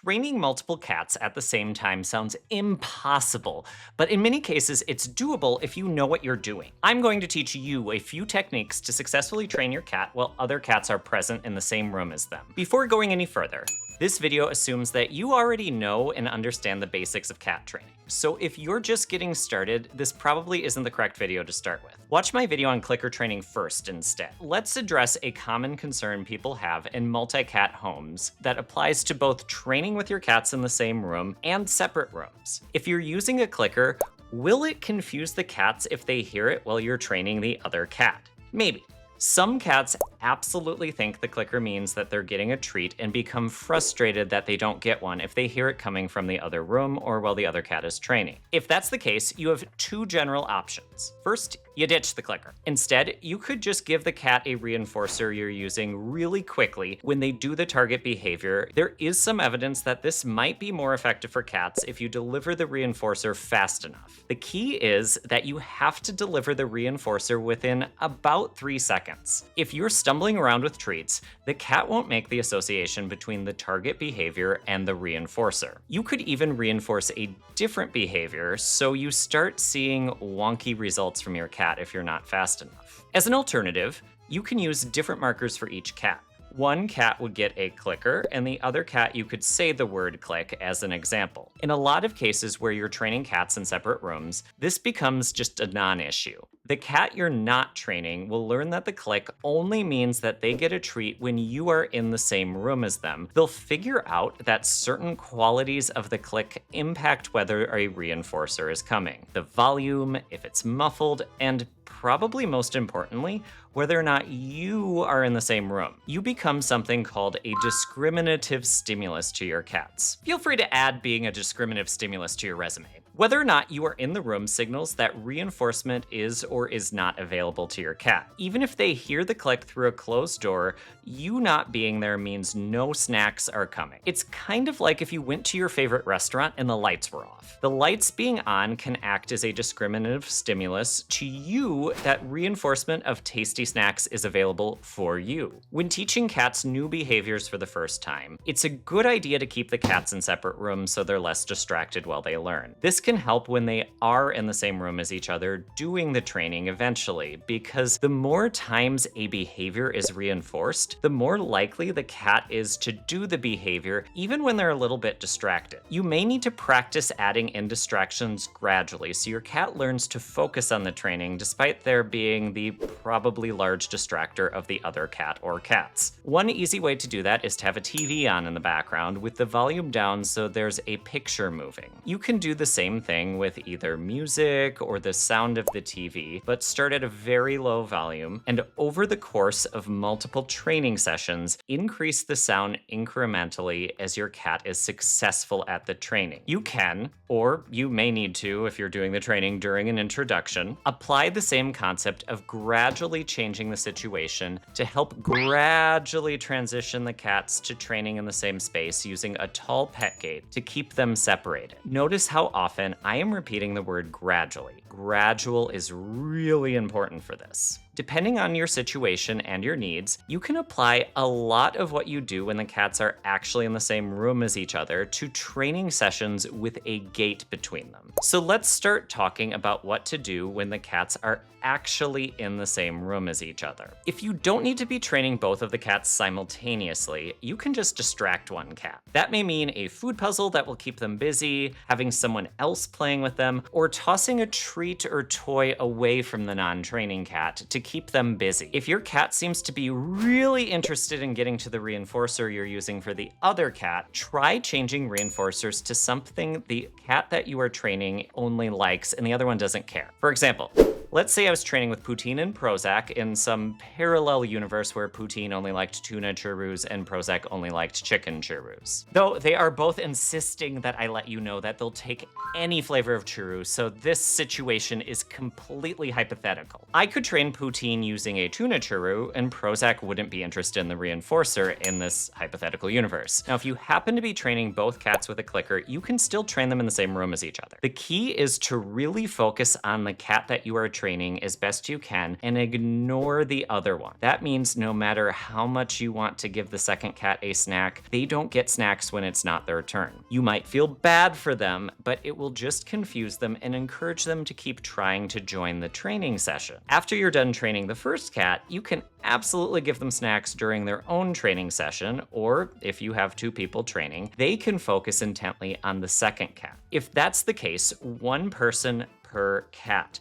Training multiple cats at the same time sounds impossible, but in many cases, it's doable if you know what you're doing. I'm going to teach you a few techniques to successfully train your cat while other cats are present in the same room as them. Before going any further, this video assumes that you already know and understand the basics of cat training. So if you're just getting started, this probably isn't the correct video to start with. Watch my video on clicker training first instead. Let's address a common concern people have in multi-cat homes that applies to both training with your cats in the same room and separate rooms. If you're using a clicker, will it confuse the cats if they hear it while you're training the other cat? Maybe. Some cats absolutely think the clicker means that they're getting a treat and become frustrated that they don't get one if they hear it coming from the other room or while the other cat is training. If that's the case, you have two general options. First, you ditch the clicker. Instead, you could just give the cat a reinforcer you're using really quickly when they do the target behavior. There is some evidence that this might be more effective for cats if you deliver the reinforcer fast enough. The key is that you have to deliver the reinforcer within about 3 seconds. If you're stumbling around with treats, the cat won't make the association between the target behavior and the reinforcer. You could even reinforce a different behavior, so you start seeing wonky results from your cat if you're not fast enough. As an alternative, you can use different markers for each cat. One cat would get a clicker, and the other cat you could say the word click as an example. In a lot of cases where you're training cats in separate rooms, this becomes just a non-issue. The cat you're not training will learn that the click only means that they get a treat when you are in the same room as them. They'll figure out that certain qualities of the click impact whether a reinforcer is coming. The volume, if it's muffled, and probably most importantly, whether or not you are in the same room. You become something called a discriminative stimulus to your cats. Feel free to add being a discriminative stimulus to your resume. Whether or not you are in the room signals that reinforcement is or is not available to your cat. Even if they hear the click through a closed door, you not being there means no snacks are coming. It's kind of like if you went to your favorite restaurant and the lights were off. The lights being on can act as a discriminative stimulus to you that reinforcement of tasty snacks is available for you. When teaching cats new behaviors for the first time, it's a good idea to keep the cats in separate rooms so they're less distracted while they learn. This can help when they are in the same room as each other doing the training eventually, because the more times a behavior is reinforced, the more likely the cat is to do the behavior even when they're a little bit distracted. You may need to practice adding in distractions gradually so your cat learns to focus on the training despite there being the probably large distractor of the other cat or cats. One easy way to do that is to have a TV on in the background with the volume down so there's a picture moving. You can do the same thing with either music or the sound of the TV, but start at a very low volume, and over the course of multiple training sessions, increase the sound incrementally as your cat is successful at the training. You can, or you may need to if you're doing the training during an introduction, apply the same concept of gradually changing the situation to help gradually transition the cats to training in the same space using a tall pet gate to keep them separated. Notice how often I am repeating the word gradually. Gradual is really important for this. Depending on your situation and your needs, you can apply a lot of what you do when the cats are actually in the same room as each other to training sessions with a gate between them. So let's start talking about what to do when the cats are actually in the same room as each other. If you don't need to be training both of the cats simultaneously, you can just distract one cat. That may mean a food puzzle that will keep them busy, having someone else playing with them, or tossing a treat or toy away from the non-training cat to keep them busy. If your cat seems to be really interested in getting to the reinforcer you're using for the other cat, try changing reinforcers to something the cat that you are training only likes and the other one doesn't care. For example, let's say I was training with Poutine and Prozac in some parallel universe where Poutine only liked tuna churros and Prozac only liked chicken churros. Though they are both insisting that I let you know that they'll take any flavor of churros, so this situation is completely hypothetical. I could train Poutine using a tuna churro, and Prozac wouldn't be interested in the reinforcer in this hypothetical universe. Now, if you happen to be training both cats with a clicker, you can still train them in the same room as each other. The key is to really focus on the cat that you are training as best you can and ignore the other one. That means no matter how much you want to give the second cat a snack, they don't get snacks when it's not their turn. You might feel bad for them, but it will just confuse them and encourage them to keep trying to join the training session. After you're done training the first cat, you can absolutely give them snacks during their own training session, or if you have two people training, they can focus intently on the second cat. If that's the case, one person per cat.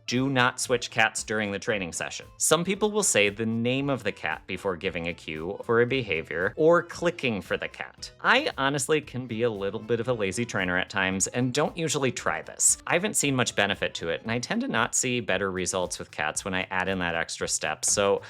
Do not switch cats during the training session. Some people will say the name of the cat before giving a cue for a behavior or clicking for the cat. I honestly can be a little bit of a lazy trainer at times and don't usually try this. I haven't seen much benefit to it, and I tend to not see better results with cats when I add in that extra step, so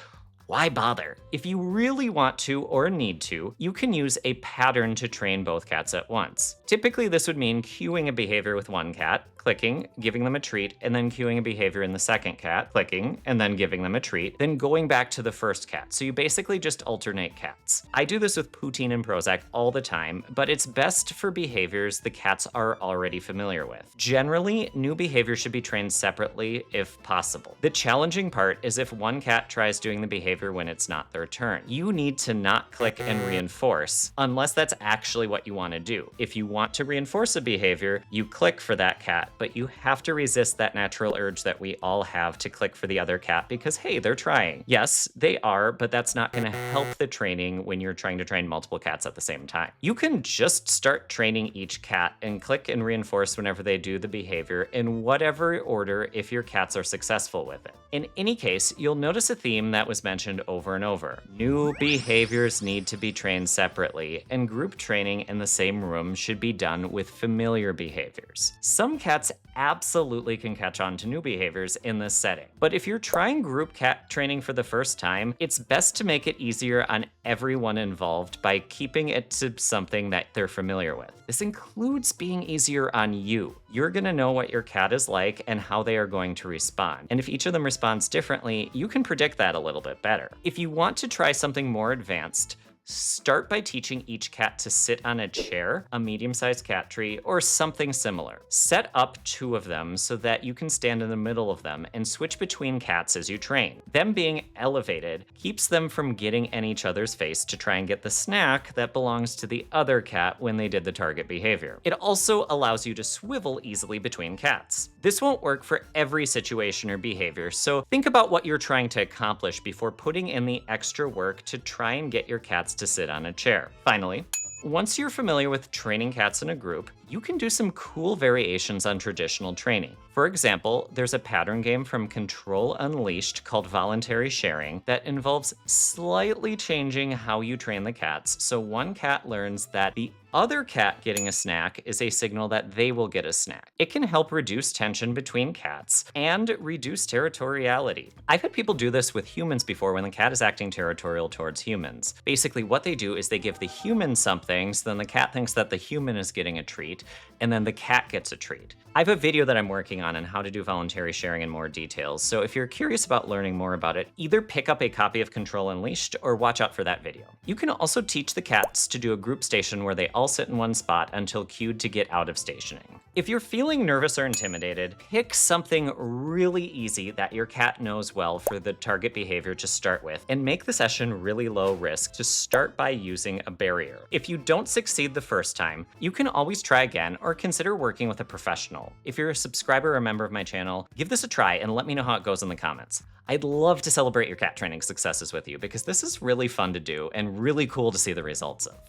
why bother? If you really want to or need to, you can use a pattern to train both cats at once. Typically, this would mean cueing a behavior with one cat, clicking, giving them a treat, and then cueing a behavior in the second cat, clicking, and then giving them a treat, then going back to the first cat. So you basically just alternate cats. I do this with Poutine and Prozac all the time, but it's best for behaviors the cats are already familiar with. Generally, new behaviors should be trained separately if possible. The challenging part is if one cat tries doing the behavior when it's not their turn. You need to not click and reinforce, unless that's actually what you want to do. If you want to reinforce a behavior, you click for that cat, but you have to resist that natural urge that we all have to click for the other cat because, hey, they're trying. Yes, they are, but that's not going to help the training when you're trying to train multiple cats at the same time. You can just start training each cat and click and reinforce whenever they do the behavior in whatever order if your cats are successful with it. In any case, you'll notice a theme that was mentioned over and over. New behaviors need to be trained separately, and group training in the same room should be done with familiar behaviors. Some cats absolutely can catch on to new behaviors in this setting. But if you're trying group cat training for the first time, it's best to make it easier on everyone involved by keeping it to something that they're familiar with. This includes being easier on you. You're gonna know what your cat is like and how they are going to respond. And if each of them responds differently, you can predict that a little bit better. If you want to try something more advanced, start by teaching each cat to sit on a chair, a medium-sized cat tree, or something similar. Set up two of them so that you can stand in the middle of them and switch between cats as you train. Them being elevated keeps them from getting in each other's face to try and get the snack that belongs to the other cat when they did the target behavior. It also allows you to swivel easily between cats. This won't work for every situation or behavior, so think about what you're trying to accomplish before putting in the extra work to try and get your cats to sit on a chair. Finally, once you're familiar with training cats in a group, you can do some cool variations on traditional training. For example, there's a pattern game from Control Unleashed called Voluntary Sharing that involves slightly changing how you train the cats, so one cat learns that the other cat getting a snack is a signal that they will get a snack. It can help reduce tension between cats and reduce territoriality. I've had people do this with humans before when the cat is acting territorial towards humans. Basically, what they do is they give the human something, so then the cat thinks that the human is getting a treat, and then the cat gets a treat. I have a video that I'm working on how to do voluntary sharing in more details, so if you're curious about learning more about it, either pick up a copy of Control Unleashed or watch out for that video. You can also teach the cats to do a group station where they all sit in one spot until cued to get out of stationing. If you're feeling nervous or intimidated, pick something really easy that your cat knows well for the target behavior to start with, and make the session really low risk to start by using a barrier. If you don't succeed the first time, you can always try again or consider working with a professional. If you're a subscriber or a member of my channel, give this a try and let me know how it goes in the comments. I'd love to celebrate your cat training successes with you because this is really fun to do and really cool to see the results of.